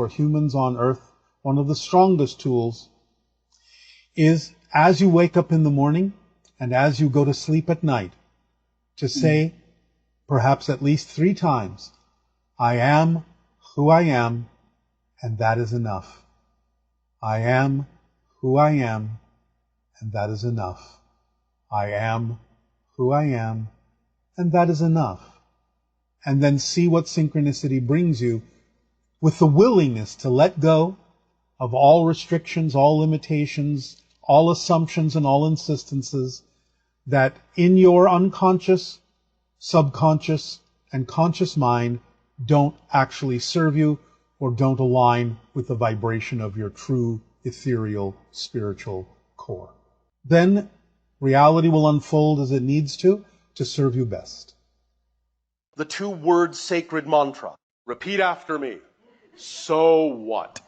for humans on Earth, one of the strongest tools, is as you wake up in the morning and as you go to sleep at night, to say, perhaps at least 3 times, I am who I am, and that is enough. I am who I am, and that is enough. I am who I am, and that is enough. And then see what synchronicity brings you with the willingness to let go of all restrictions, all limitations, all assumptions, and all insistences that in your unconscious, subconscious, and conscious mind don't actually serve you or don't align with the vibration of your true ethereal spiritual core. Then reality will unfold as it needs to serve you best. The 2-word sacred mantra. Repeat after me. So what?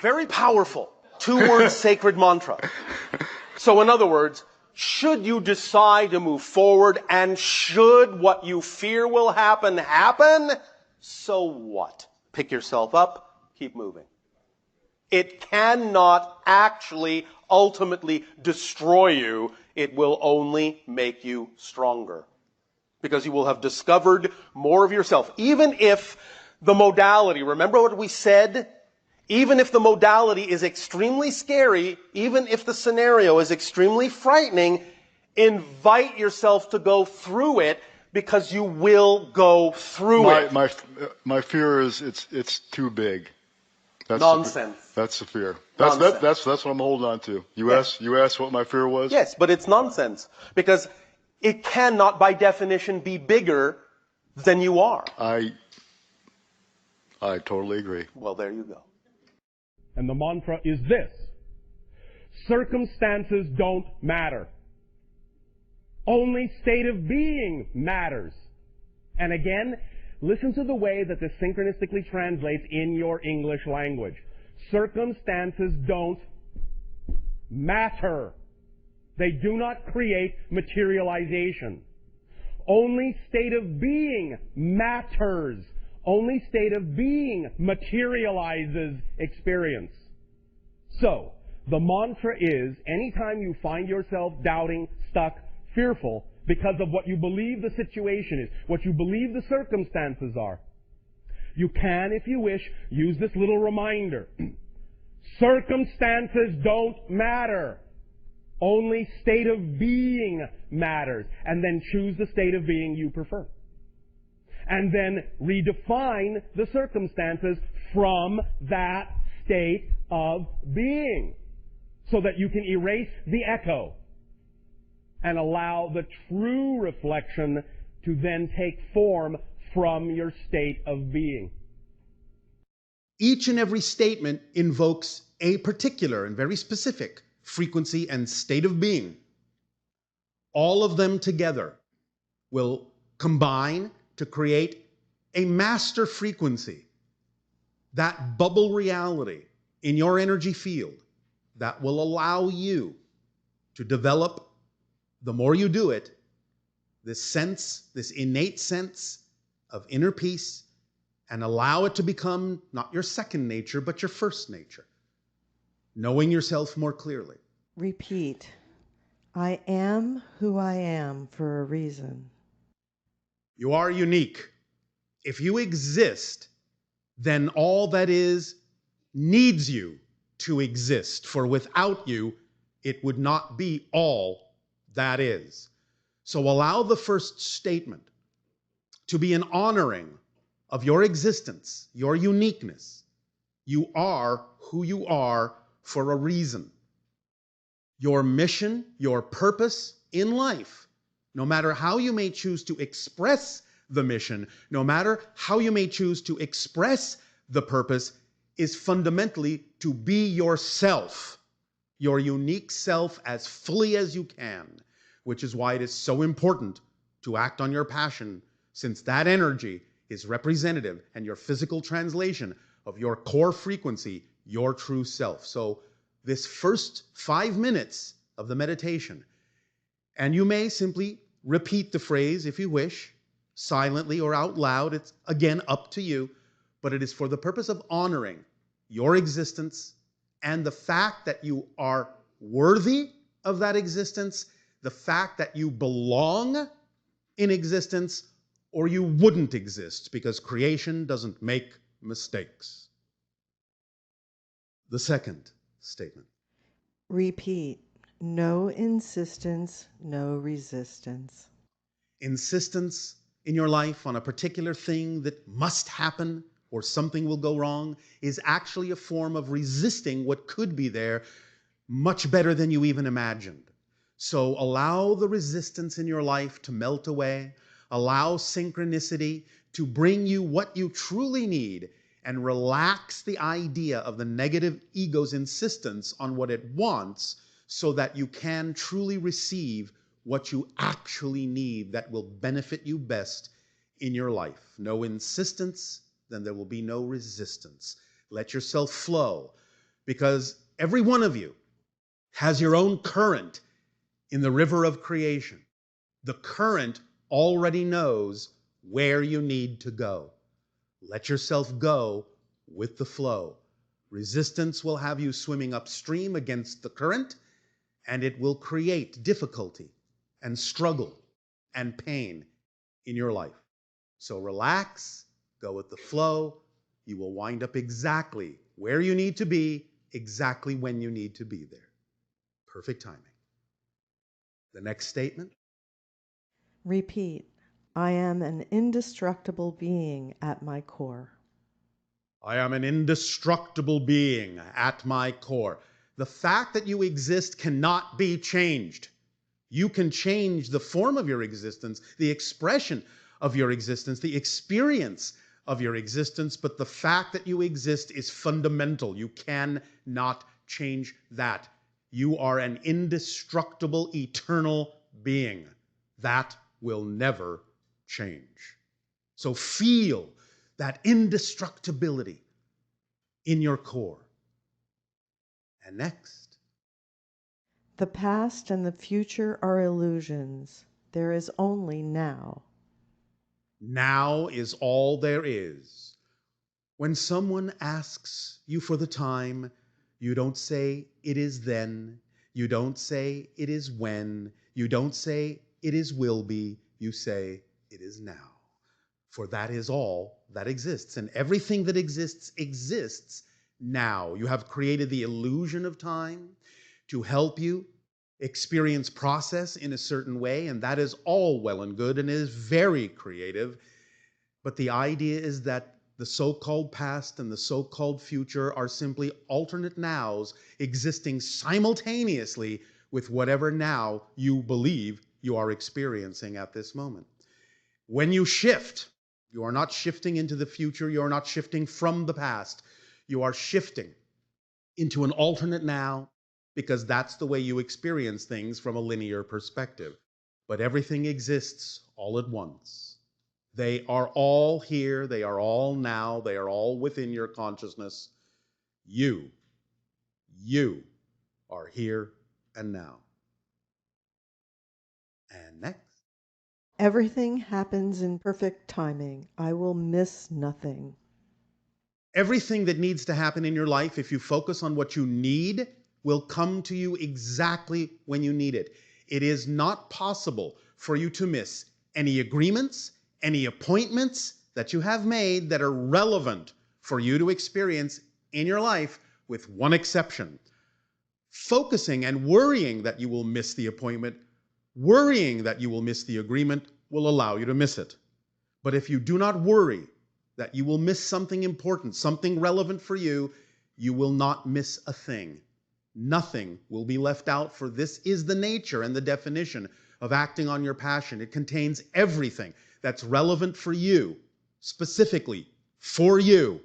Very powerful. 2-word sacred mantra. So in other words, should you decide to move forward and should what you fear will happen, so what? Pick yourself up, keep moving. It cannot actually ultimately destroy you. It will only make you stronger. Because you will have discovered more of yourself. Even if the modality, remember what we said? Even if the modality is extremely scary, even if the scenario is extremely frightening, invite yourself to go through it because you will go through it. My fear is it's too big. That's nonsense. That's the fear. That's what I'm holding on to. You asked what my fear was? Yes, but it's nonsense. Because it cannot, by definition, be bigger than you are. I totally agree. Well, there you go. And the mantra is this: circumstances don't matter. Only state of being matters. And again, listen to the way that this synchronistically translates in your English language. Circumstances don't matter. They do not create materialization. Only state of being matters. Only state of being materializes experience. So, the mantra is, anytime you find yourself doubting, stuck, fearful, because of what you believe the situation is, what you believe the circumstances are, you can, if you wish, use this little reminder. Circumstances don't matter. Only state of being matters. And then choose the state of being you prefer. And then redefine the circumstances from that state of being, so that you can erase the echo and allow the true reflection to then take form from your state of being. Each and every statement invokes a particular and very specific frequency and state of being. All of them together will combine to create a master frequency, that bubble reality in your energy field that will allow you to develop, the more you do it, this sense, this innate sense of inner peace, and allow it to become not your second nature, but your first nature, knowing yourself more clearly. Repeat. I am who I am for a reason. You are unique. If you exist, then all that is needs you to exist, for without you, it would not be all that is. So allow the first statement to be an honoring of your existence, your uniqueness. You are who you are for a reason. Your mission, your purpose in life, no matter how you may choose to express the mission, no matter how you may choose to express the purpose, is fundamentally to be yourself, your unique self as fully as you can, which is why it is so important to act on your passion, since that energy is representative and your physical translation of your core frequency, your true self. So this first 5 minutes of the meditation, and you may simply repeat the phrase if you wish, silently or out loud. It's, again, up to you. But it is for the purpose of honoring your existence and the fact that you are worthy of that existence, the fact that you belong in existence, or you wouldn't exist, because creation doesn't make mistakes. The second statement. Repeat. No insistence, no resistance. Insistence in your life on a particular thing that must happen or something will go wrong is actually a form of resisting what could be there much better than you even imagined. So allow the resistance in your life to melt away. Allow synchronicity to bring you what you truly need, and relax the idea of the negative ego's insistence on what it wants so that you can truly receive what you actually need that will benefit you best in your life. No insistence, then there will be no resistance. Let yourself flow, because every one of you has your own current in the river of creation. The current already knows where you need to go. Let yourself go with the flow. Resistance will have you swimming upstream against the current, and it will create difficulty and struggle and pain in your life. So relax, go with the flow. You will wind up exactly where you need to be, exactly when you need to be there. Perfect timing. The next statement. Repeat. I am an indestructible being at my core. I am an indestructible being at my core. The fact that you exist cannot be changed. You can change the form of your existence, the expression of your existence, the experience of your existence, but the fact that you exist is fundamental. You cannot change that. You are an indestructible, eternal being. That will never change. So feel that indestructibility in your core. And next. The past and the future are illusions. There is only now. Now is all there is. When someone asks you for the time, you don't say it is then. You don't say it is when. You don't say it is will be. You say it is now. For that is all that exists. And everything that exists, exists now. You have created the illusion of time to help you experience process in a certain way, and that is all well and good and is very creative. But the idea is that the so-called past and the so-called future are simply alternate nows existing simultaneously with whatever now you believe you are experiencing at this moment. When you shift, you are not shifting into the future, you are not shifting from the past, you are shifting into an alternate now, because that's the way you experience things from a linear perspective. But everything exists all at once. They are all here, they are all now, they are all within your consciousness. You are here and now. And next. Everything happens in perfect timing. I will miss nothing. Everything that needs to happen in your life, if you focus on what you need, will come to you exactly when you need it. It is not possible for you to miss any agreements, any appointments that you have made that are relevant for you to experience in your life, with one exception. Focusing and worrying that you will miss the appointment, worrying that you will miss the agreement, will allow you to miss it. But if you do not worry that you will miss something important, something relevant for you, you will not miss a thing. Nothing will be left out, for this is the nature and the definition of acting on your passion. It contains everything that's relevant for you, specifically for you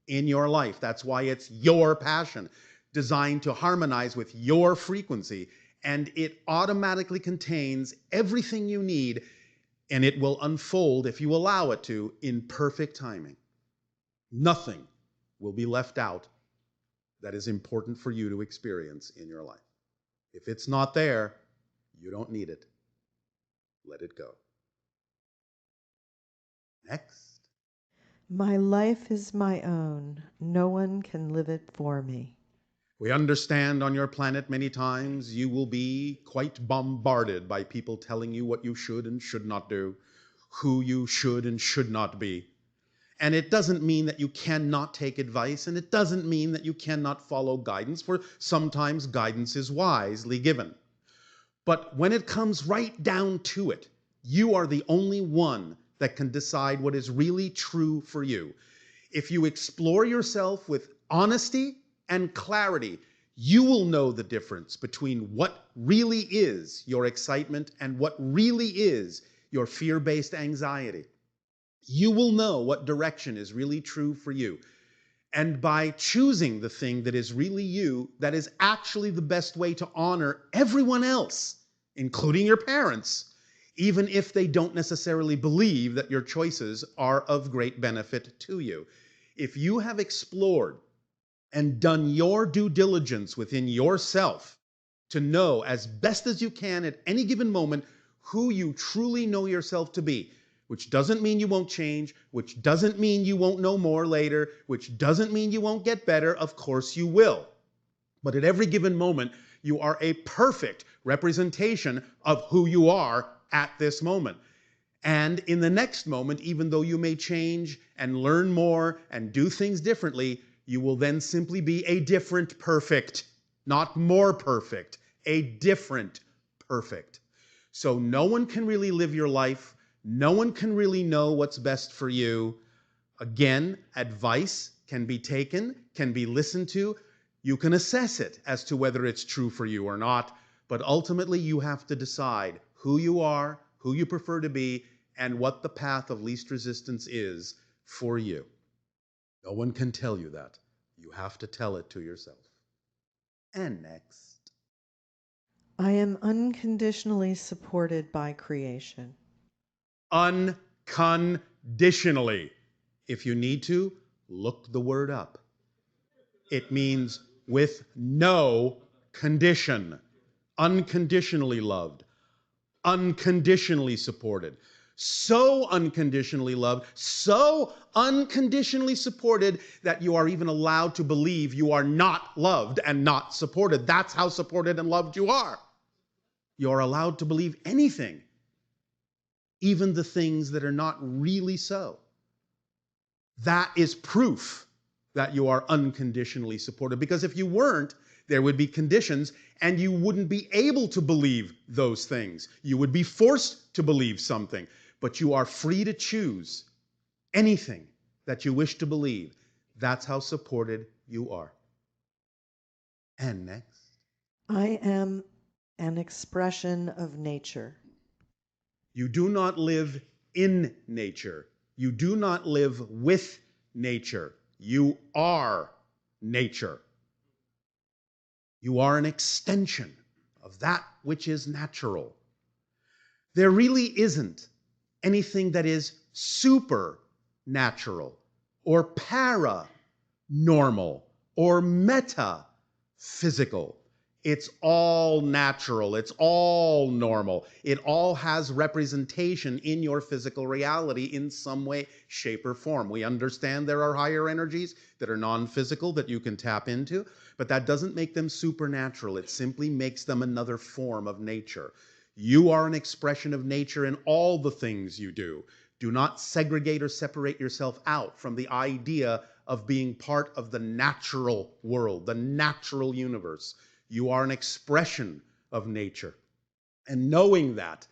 in your life. That's why it's your passion, designed to harmonize with your frequency, and it automatically contains everything you need, and it will unfold, if you allow it to, in perfect timing. Nothing will be left out that is important for you to experience in your life. If it's not there, you don't need it. Let it go. Next. My life is my own. No one can live it for me. We understand on your planet many times you will be quite bombarded by people telling you what you should and should not do, who you should and should not be. And it doesn't mean that you cannot take advice, and it doesn't mean that you cannot follow guidance, for sometimes guidance is wisely given. But when it comes right down to it, you are the only one that can decide what is really true for you. If you explore yourself with honesty and clarity, you will know the difference between what really is your excitement and what really is your fear-based anxiety. You will know what direction is really true for you. And by choosing the thing that is really you, that is actually the best way to honor everyone else, including your parents, even if they don't necessarily believe that your choices are of great benefit to you. If you have explored and done your due diligence within yourself to know as best as you can at any given moment who you truly know yourself to be, which doesn't mean you won't change, which doesn't mean you won't know more later, which doesn't mean you won't get better. Of course you will. But at every given moment, you are a perfect representation of who you are at this moment. And in the next moment, even though you may change and learn more and do things differently, you will then simply be a different perfect, not more perfect, a different perfect. So no one can really live your life. No one can really know what's best for you. Again, advice can be taken, can be listened to. You can assess it as to whether it's true for you or not, but ultimately you have to decide who you are, who you prefer to be, and what the path of least resistance is for you. No one can tell you that. You have to tell it to yourself. And next. I am unconditionally supported by creation. Unconditionally. If you need to, look the word up. It means with no condition. Unconditionally loved. Unconditionally supported. So unconditionally loved, so unconditionally supported that you are even allowed to believe you are not loved and not supported. That's how supported and loved you are. You're allowed to believe anything, even the things that are not really so. That is proof that you are unconditionally supported, because if you weren't, there would be conditions and you wouldn't be able to believe those things. You would be forced to believe something, but you are free to choose anything that you wish to believe. That's how supported you are. And next. I am an expression of nature. You do not live in nature. You do not live with nature. You are nature. You are an extension of that which is natural. There really isn't anything that is supernatural or paranormal or metaphysical. It's all natural. It's all normal. It all has representation in your physical reality in some way, shape, or form. We understand there are higher energies that are non-physical that you can tap into, but that doesn't make them supernatural. It simply makes them another form of nature. You are an expression of nature in all the things you do. Do not segregate or separate yourself out from the idea of being part of the natural world, the natural universe. You are an expression of nature. And knowing that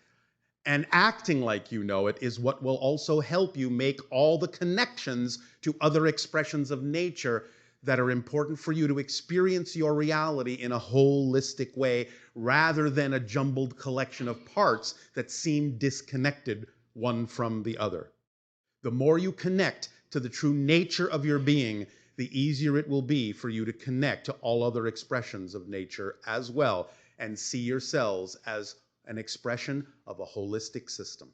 and acting like you know it is what will also help you make all the connections to other expressions of nature that are important for you to experience your reality in a holistic way, rather than a jumbled collection of parts that seem disconnected one from the other. The more you connect to the true nature of your being, the easier it will be for you to connect to all other expressions of nature as well, and see yourselves as an expression of a holistic system.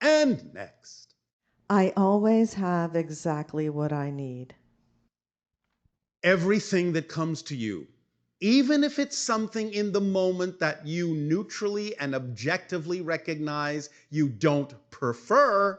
And next. I always have exactly what I need. Everything that comes to you, even if it's something in the moment that you neutrally and objectively recognize you don't prefer,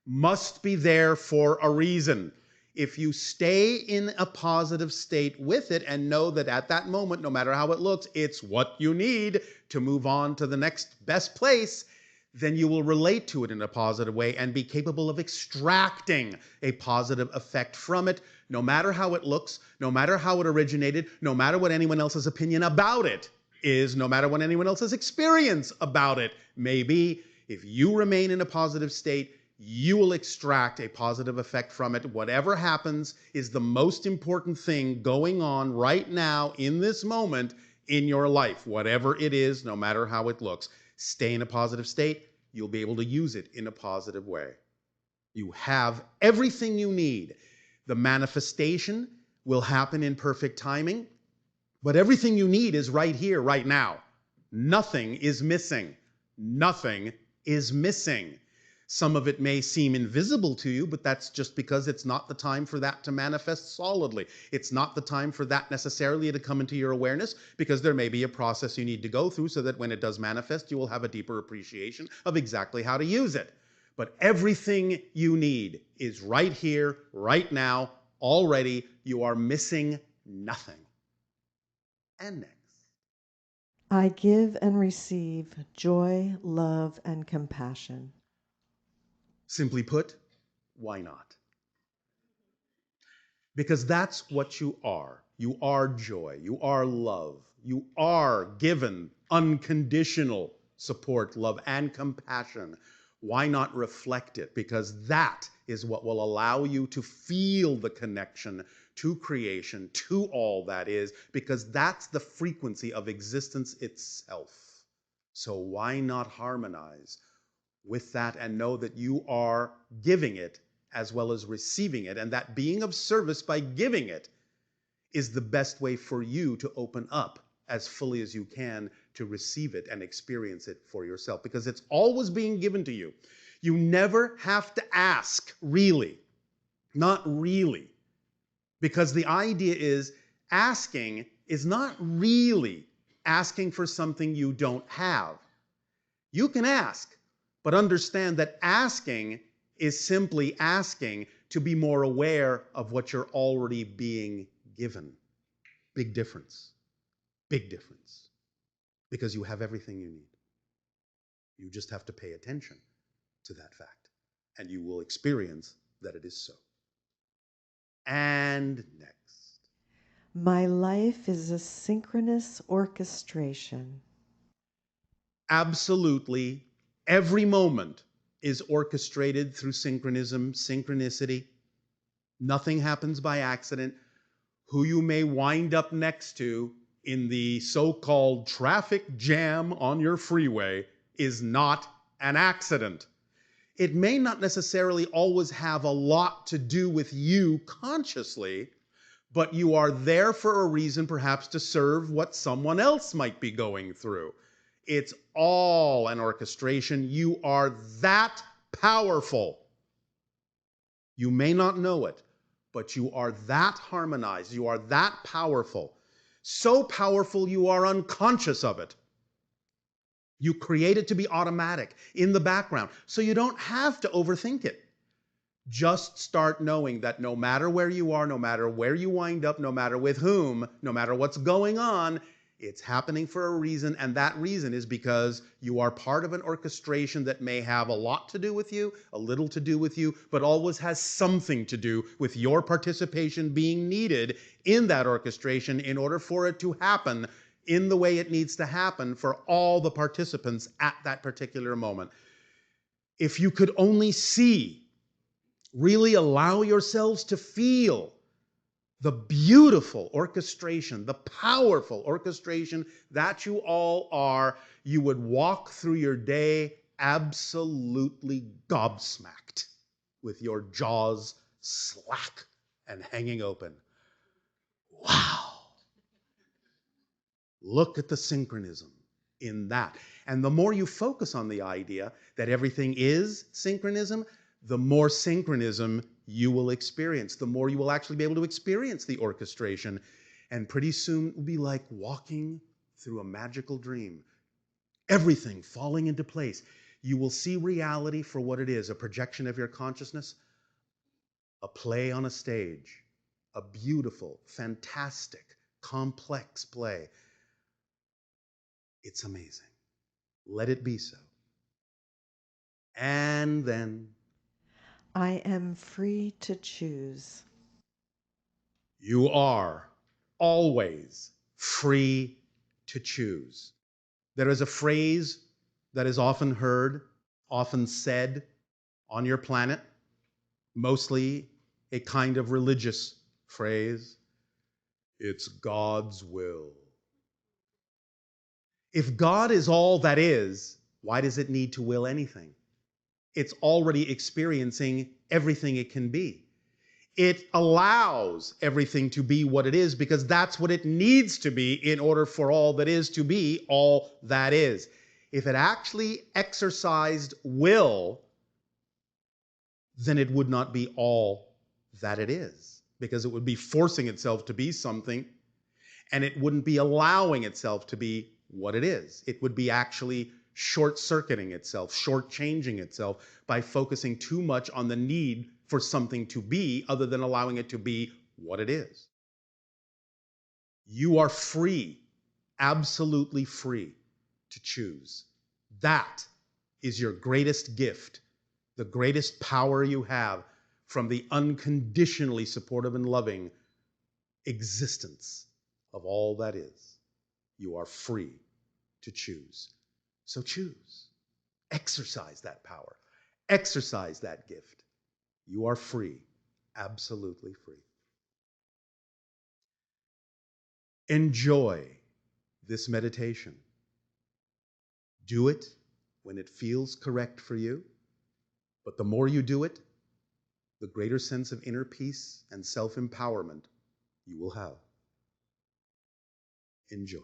must be there for a reason. If you stay in a positive state with it and know that at that moment, no matter how it looks, it's what you need to move on to the next best place, then you will relate to it in a positive way and be capable of extracting a positive effect from it, no matter how it looks, no matter how it originated, no matter what anyone else's opinion about it is, no matter what anyone else's experience about it may be. If you remain in a positive state, you will extract a positive effect from it. Whatever happens is the most important thing going on right now in this moment in your life. Whatever it is, no matter how it looks. Stay in a positive state, you'll be able to use it in a positive way. You have everything you need. The manifestation will happen in perfect timing, but everything you need is right here, right now. Nothing is missing. Nothing is missing. Some of it may seem invisible to you, but that's just because it's not the time for that to manifest solidly. It's not the time for that necessarily to come into your awareness, because there may be a process you need to go through so that when it does manifest, you will have a deeper appreciation of exactly how to use it. But everything you need is right here, right now, already. You are missing nothing. And next. I give and receive joy, love, and compassion. Simply put, why not? Because that's what you are. You are joy. You are love. You are given unconditional support, love, and compassion. Why not reflect it? Because that is what will allow you to feel the connection to creation, to all that is, because that's the frequency of existence itself. So why not harmonize with that and know that you are giving it as well as receiving it, and that being of service by giving it is the best way for you to open up as fully as you can to receive it and experience it for yourself, because it's always being given to you. You never have to ask, really. Not really. Because the idea is asking is not really asking for something you don't have. You can ask, but understand that asking is simply asking to be more aware of what you're already being given. Big difference. Big difference. Because you have everything you need. You just have to pay attention to that fact, and you will experience that it is so. And next. My life is a synchronous orchestration. Absolutely every moment is orchestrated through synchronicity. Nothing happens by accident. Who you may wind up next to in the so-called traffic jam on your freeway is not an accident. It may not necessarily always have a lot to do with you consciously, but you are there for a reason, perhaps to serve what someone else might be going through. It's all an orchestration. You are that powerful. You may not know it, but you are that harmonized. You are that powerful. So powerful you are unconscious of it. You create it to be automatic in the background, so you don't have to overthink it. Just start knowing that no matter where you are, no matter where you wind up, no matter with whom, no matter what's going on, it's happening for a reason, and that reason is because you are part of an orchestration that may have a lot to do with you, a little to do with you, but always has something to do with your participation being needed in that orchestration in order for it to happen in the way it needs to happen for all the participants at that particular moment. If you could only see, really allow yourselves to feel the beautiful orchestration, the powerful orchestration that you all are, you would walk through your day absolutely gobsmacked with your jaws slack and hanging open. Wow. Look at the synchronism in that. And the more you focus on the idea that everything is synchronism, the more synchronism you will experience, the more you will actually be able to experience the orchestration. And pretty soon it will be like walking through a magical dream. Everything falling into place. you will see reality for what it is, a projection of your consciousness, a play on a stage, a beautiful, fantastic, complex play. It's amazing. Let it be so. And then I am free to choose. you are always free to choose. There is a phrase that is often heard, often said on your planet, mostly a kind of religious phrase. It's God's will. If God is all that is, why does it need to will anything? It's already experiencing everything it can be. It allows everything to be what it is because that's what it needs to be in order for all that is to be all that is. If it actually exercised will, then it would not be all that it is, because it would be forcing itself to be something, and it wouldn't be allowing itself to be what it is. It would be actually short-circuiting itself, short-changing itself by focusing too much on the need for something to be other than allowing it to be what it is. You are free, absolutely free to choose. That is your greatest gift, the greatest power you have from the unconditionally supportive and loving existence of all that is. You are free to choose. So choose. Exercise that power. Exercise that gift. You are free, absolutely free. Enjoy this meditation. Do it when it feels correct for you, but the more you do it, the greater sense of inner peace and self-empowerment you will have. Enjoy.